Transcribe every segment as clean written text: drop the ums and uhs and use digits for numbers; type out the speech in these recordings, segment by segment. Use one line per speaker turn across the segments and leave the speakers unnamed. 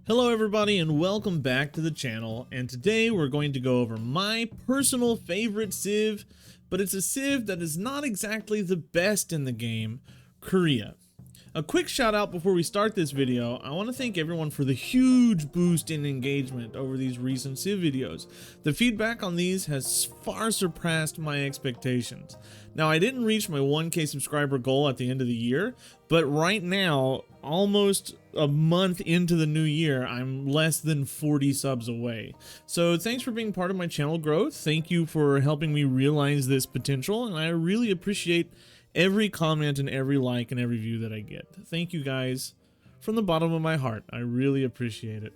Hello everybody and welcome back to the channel, and today we're going to go over my personal favorite Civ, but it's a Civ that is not exactly the best in the game, Korea. A quick shout out before we start this video. I want to thank everyone for the huge boost in engagement over these recent Civ videos. The feedback on these has far surpassed my expectations. Now, I didn't reach my 1K subscriber goal at the end of the year, but right now, almost a month into the new year, I'm less than 40 subs away. So thanks for being part of my channel growth. Thank you for helping me realize this potential, and I really appreciate every comment and every like and every view that I get. Thank you guys from the bottom of my heart. I really appreciate it.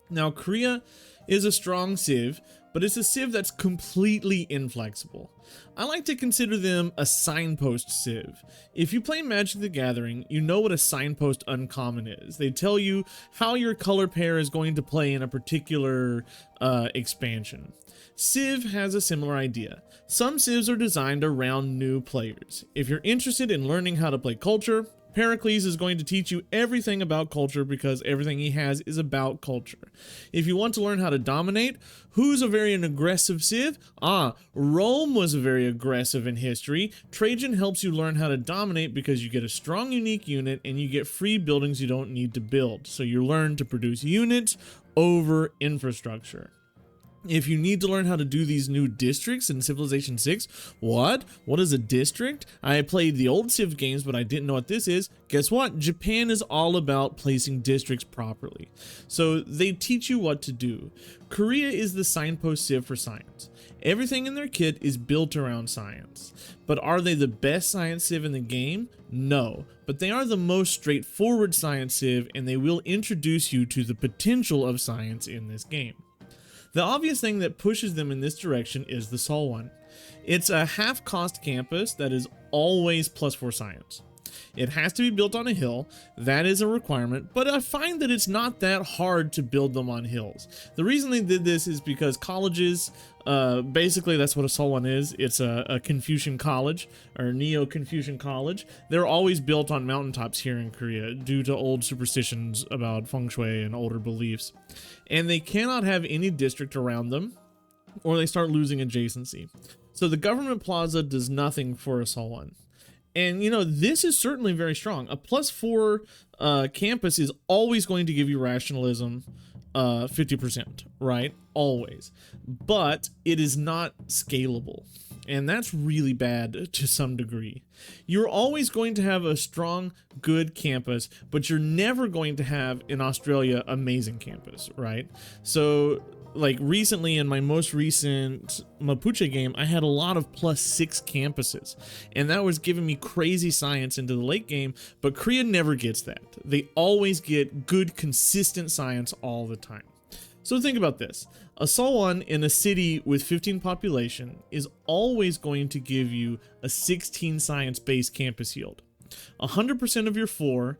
Now, Korea is a strong Civ, but it's a Civ that's completely inflexible. I like to consider them a signpost Civ. If you play Magic the Gathering, you know what a signpost uncommon is. They tell you how your color pair is going to play in a particular expansion. Civ has a similar idea. Some Civs are designed around new players. If you're interested in learning how to play culture, Pericles is going to teach you everything about culture because everything he has is about culture. If you want to learn how to dominate, who's a very aggressive Civ? Rome was very aggressive in history. Trajan helps you learn how to dominate because you get a strong unique unit and you get free buildings you don't need to build. So you learn to produce units over infrastructure. If you need to learn how to do these new districts in Civilization 6, what is a district? I played the old Civ games, but I didn't know what this is. Guess what? Japan is all about placing districts properly. So they teach you what to do. Korea is the signpost Civ for science. Everything in their kit is built around science. But are they the best science Civ in the game? No, but they are the most straightforward science Civ, and they will introduce you to the potential of science in this game. The obvious thing that pushes them in this direction is the Seowon. It's a half-cost campus that is always +4 science. It has to be built on a hill. That is a requirement, but I find that it's not that hard to build them on hills. The reason they did this is because colleges, basically that's what a Seowon is. It's a Confucian college, or Neo-Confucian college. They're always built on mountaintops here in Korea due to old superstitions about feng shui and older beliefs. And they cannot have any district around them, or they start losing adjacency. So the government plaza does nothing for a Seowon. And, you know, this is certainly very strong. A +4 campus is always going to give you rationalism 50%, right? Always. But it is not scalable. And that's really bad to some degree. You're always going to have a strong, good campus, but you're never going to have, in Australia, amazing campus, right? So, like recently in my most recent Mapuche game, I had a lot of +6 campuses, and that was giving me crazy science into the late game, but Korea never gets that. They always get good, consistent science all the time. So think about this. A Seowon in a city with 15 population is always going to give you a 16 science-based campus yield. 100% of your 4,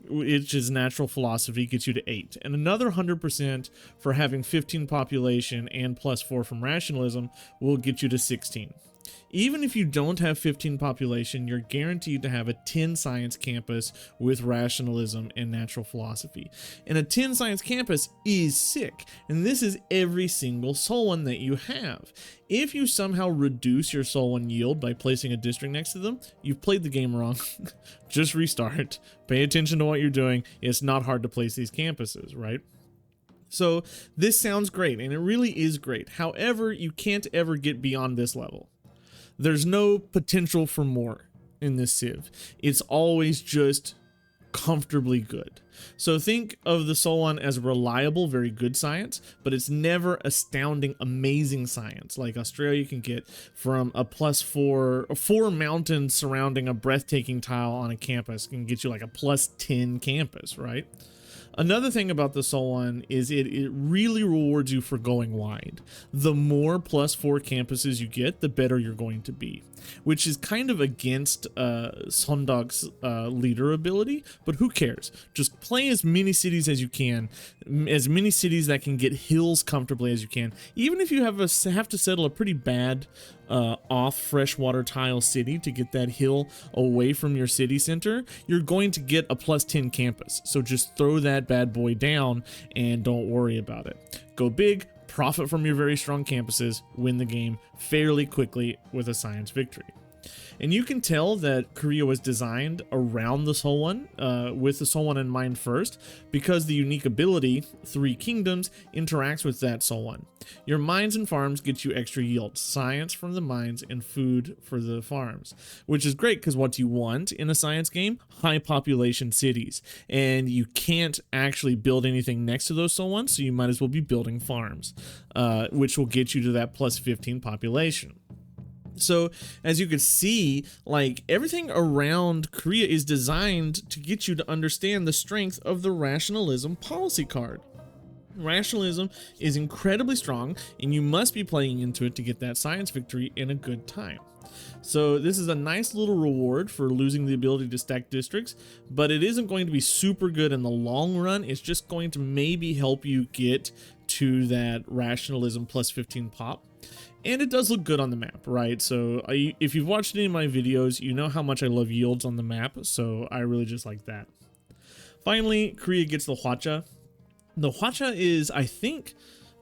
which is natural philosophy, gets you to 8, and another 100% for having 15 population and +4 from rationalism will get you to 16. Even if you don't have 15 population, you're guaranteed to have a 10 science campus with rationalism and natural philosophy. And a 10 science campus is sick, and this is every single Seowon that you have. If you somehow reduce your Seowon yield by placing a district next to them, you've played the game wrong. Just restart. Pay attention to what you're doing. It's not hard to place these campuses, right? So this sounds great, and it really is great. However, you can't ever get beyond this level. There's no potential for more in this Civ. It's always just comfortably good. So think of the Seowon as reliable, very good science, but it's never astounding, amazing science like Australia can get from a +4 mountains surrounding a breathtaking tile on a campus can get you like a +10 campus, right? Another thing about the Seowon is it really rewards you for going wide. The more +4 campuses you get, the better you're going to be, which is kind of against Seondeok's leader ability, but who cares? Just play as many cities as you can, as many cities that can get hills comfortably as you can. Even if you have to settle a pretty bad off freshwater tile city to get that hill away from your city center, you're going to get a +10 campus. So just throw that that bad boy down and don't worry about it. Go big, profit from your very strong campuses, win the game fairly quickly with a science victory. And you can tell that Korea was designed around the Seowon, with the Seowon in mind first, because the unique ability, Three Kingdoms, interacts with that Seowon. Your mines and farms get you extra yield, science from the mines and food for the farms, which is great because what you want in a science game, high population cities, and you can't actually build anything next to those Seowons, so you might as well be building farms, which will get you to that plus 15 population. So as you can see, like everything around Korea is designed to get you to understand the strength of the rationalism policy card. Rationalism is incredibly strong, and you must be playing into it to get that science victory in a good time. So this is a nice little reward for losing the ability to stack districts, but it isn't going to be super good in the long run. It's just going to maybe help you get to that rationalism plus 15 pop. And it does look good on the map, right? So if you've watched any of my videos, you know how much I love yields on the map, so I really just like that. Finally, Korea gets the Hwacha. The Hwacha is, I think,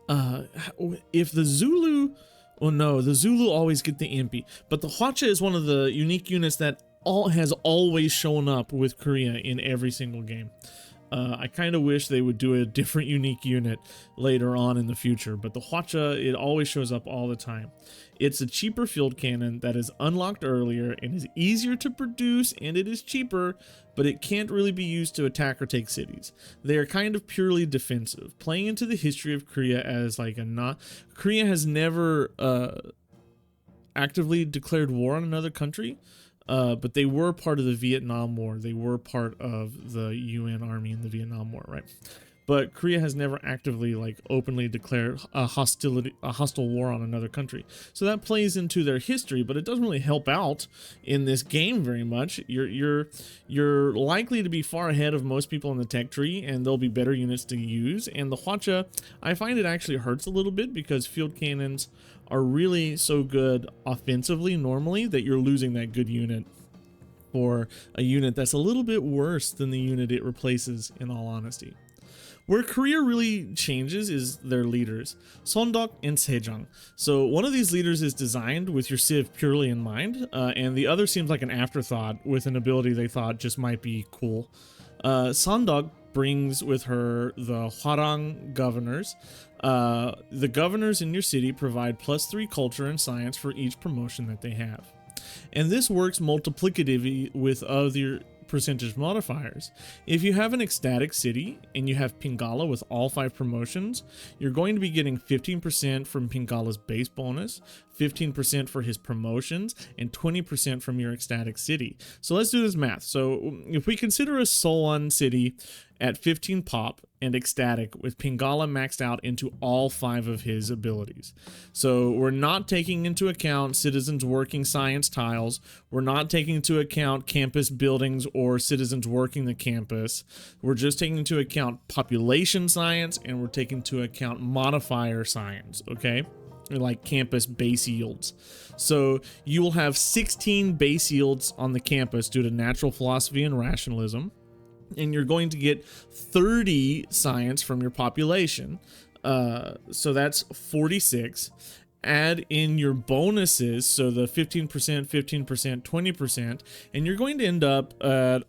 if the Zulu... Oh no, the Zulu always get the Impi, but the Hwacha is one of the unique units that has always shown up with Korea in every single game. I kind of wish they would do a different unique unit later on in the future, but the Hwacha, it always shows up all the time. It's a cheaper field cannon that is unlocked earlier and is easier to produce, and it is cheaper, but it can't really be used to attack or take cities. They are kind of purely defensive, playing into the history of Korea as like Korea has never actively declared war on another country. But they were part of the Vietnam War. They were part of the UN army in the Vietnam War, right? But Korea has never actively, like, openly declared a hostile war on another country. So that plays into their history, but it doesn't really help out in this game very much. You're likely to be far ahead of most people in the tech tree, and there'll be better units to use. And the Hwacha, I find it actually hurts a little bit because field cannons are really so good offensively normally that you're losing that good unit for a unit that's a little bit worse than the unit it replaces, in all honesty. Where Korea really changes is their leaders, Seondeok and Sejong. So one of these leaders is designed with your civ purely in mind, and the other seems like an afterthought with an ability they thought just might be cool. Seondeok brings with her the Hwarang governors. The governors in your city provide +3 culture and science for each promotion that they have. And this works multiplicatively with other percentage modifiers. If you have an ecstatic city and you have Pingala with all 5 promotions, you're going to be getting 15% from Pingala's base bonus, 15% for his promotions, and 20% from your ecstatic city. So let's do this math. So if we consider a Seowon city at 15 pop and ecstatic with Pingala maxed out into all 5 of his abilities. So we're not taking into account citizens working science tiles. We're not taking into account campus buildings or citizens working the campus. We're just taking into account population science, and we're taking into account modifier science, okay? Like campus base yields. So you will have 16 base yields on the campus due to natural philosophy and rationalism, and you're going to get 30 science from your population. So that's 46. Add in your bonuses, so the 15%, 15%, 20%, and you're going to end up at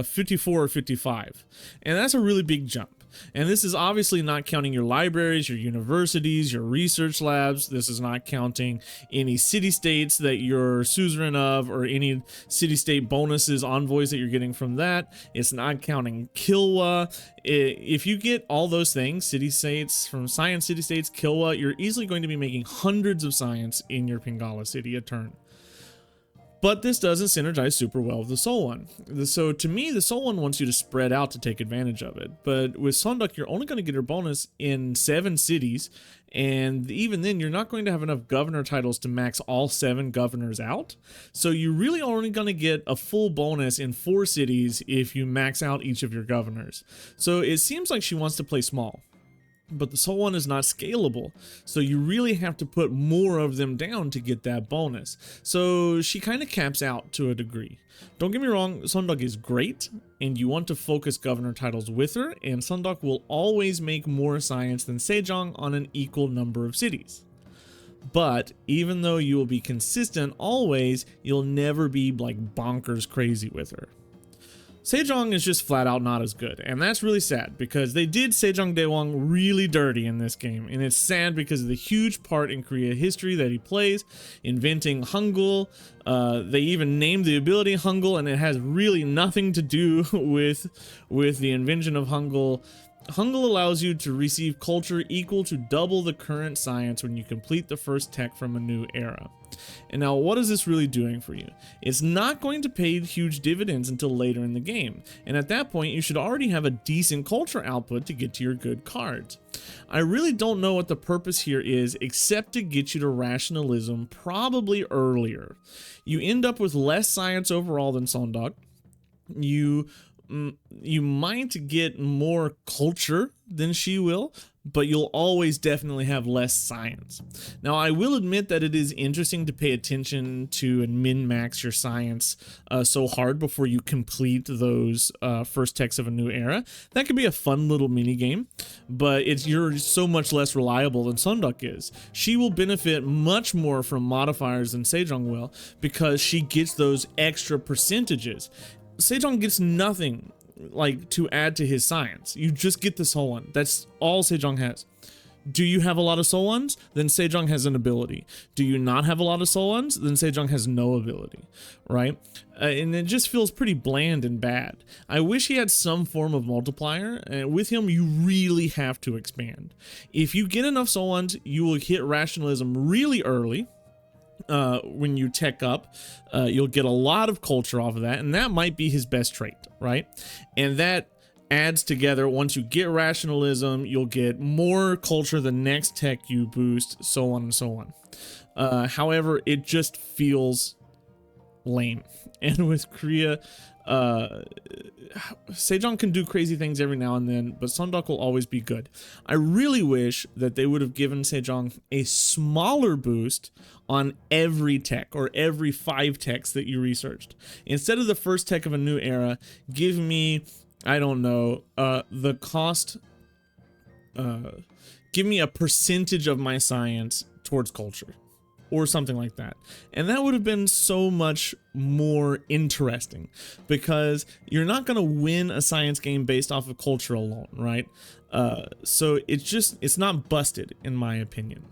54 or 55. And that's a really big jump. And this is obviously not counting your libraries, your universities, your research labs. This is not counting any city-states that you're suzerain of or any city-state bonuses, envoys that you're getting from that. It's not counting Kilwa. If you get all those things, city-states, from science city-states, Kilwa, you're easily going to be making hundreds of science in your Pingala city a turn. But this doesn't synergize super well with the Seowon. So to me, the Seowon wants you to spread out to take advantage of it. But with Seondeok, you're only going to get her bonus in 7 cities. And even then, you're not going to have enough governor titles to max all 7 governors out. So you're really only going to get a full bonus in 4 cities if you max out each of your governors. So it seems like she wants to play small. but the Seowon is not scalable, so you really have to put more of them down to get that bonus. So she kind of caps out to a degree. Don't get me wrong, Seondeok is great, and you want to focus governor titles with her, and Seondeok will always make more science than Sejong on an equal number of cities. But even though you will be consistent always, you'll never be like bonkers crazy with her. Sejong is just flat out not as good, and that's really sad because they did Sejong Daewang really dirty in this game, and it's sad because of the huge part in Korea history that he plays, inventing Hangul. They even named the ability Hangul, and it has really nothing to do with the invention of Hangul. Hangul allows you to receive culture equal to double the current science when you complete the first tech from a new era. And now, what is this really doing for you? It's not going to pay huge dividends until later in the game, and at that point you should already have a decent culture output to get to your good cards. I really don't know what the purpose here is except to get you to rationalism probably earlier. You end up with less science overall than Seondeok. You might get more culture than she will, but you'll always definitely have less science. Now, I will admit that it is interesting to pay attention to and min-max your science so hard before you complete those first techs of a new era. That could be a fun little mini game, but you're so much less reliable than Seondeok is. She will benefit much more from modifiers than Sejong will because she gets those extra percentages. Sejong gets nothing like to add to his science. You just get the Seowon. That's all Sejong has. Do you have a lot of Seowons? Then Sejong has an ability. Do you not have a lot of Seowons? Then Sejong has no ability, right? And it just feels pretty bland and bad. I wish he had some form of multiplier, and with him you really have to expand. If you get enough Seowons, you will hit rationalism really early. When you tech up, you'll get a lot of culture off of that, and that might be his best trait, right? And that adds together. Once you get rationalism, you'll get more culture the next tech you boost, so on and so on. However, it just feels lame. And with Korea, Sejong can do crazy things every now and then, but Seondeok will always be good. I really wish that they would have given Sejong a smaller boost on every tech or every 5 techs that you researched. Instead of the first tech of a new era, give me, I don't know, the cost, give me a percentage of my science towards culture or something like that. And that would have been so much more interesting because you're not going to win a science game based off of culture alone, right? So it's not busted in my opinion.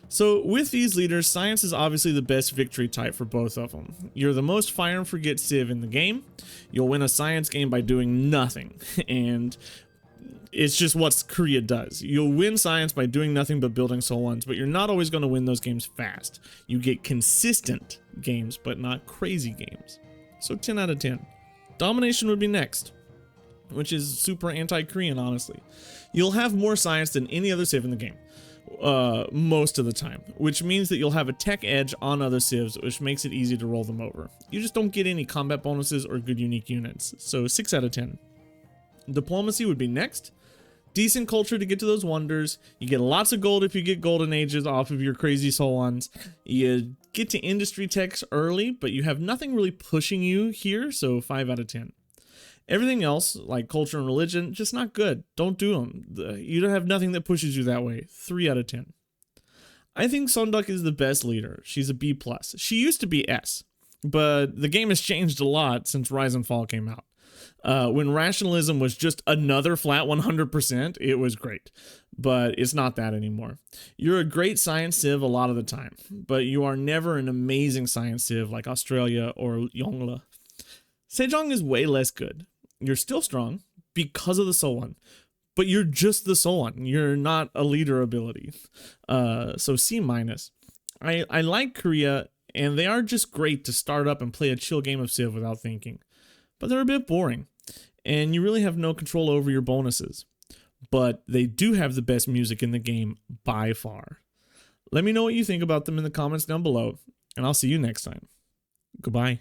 So with these leaders, science is obviously the best victory type for both of them. You're the most fire and forget civ in the game. You'll win a science game by doing nothing, and it's just what Korea does. You'll win science by doing nothing but building Seowons, but you're not always going to win those games fast. You get consistent games, but not crazy games. So 10 out of 10. Domination would be next, which is super anti-Korean, honestly. You'll have more science than any other civ in the game. Most of the time, which means that you'll have a tech edge on other civs, which makes it easy to roll them over. You just don't get any combat bonuses or good unique units, so 6 out of 10. Diplomacy would be next. Decent culture to get to those wonders. You get lots of gold if you get golden ages off of your crazy Seowons. You get to industry techs early, but you have nothing really pushing you here, so 5 out of 10. Everything else, like culture and religion, just not good. Don't do them. You don't have nothing that pushes you that way. 3 out of 10. I think Seondeok is the best leader. She's a B+. She used to be S, but the game has changed a lot since Rise and Fall came out. When rationalism was just another flat 100%, it was great, but it's not that anymore. You're a great science civ a lot of the time, but you are never an amazing science civ like Australia or Yongle. Sejong is way less good. You're still strong because of the Seowon, but you're just the Seowon. You're not a leader ability. So C-. I like Korea, and they are just great to start up and play a chill game of Civ without thinking. But they're a bit boring, and you really have no control over your bonuses. But they do have the best music in the game by far. Let me know what you think about them in the comments down below, and I'll see you next time. Goodbye.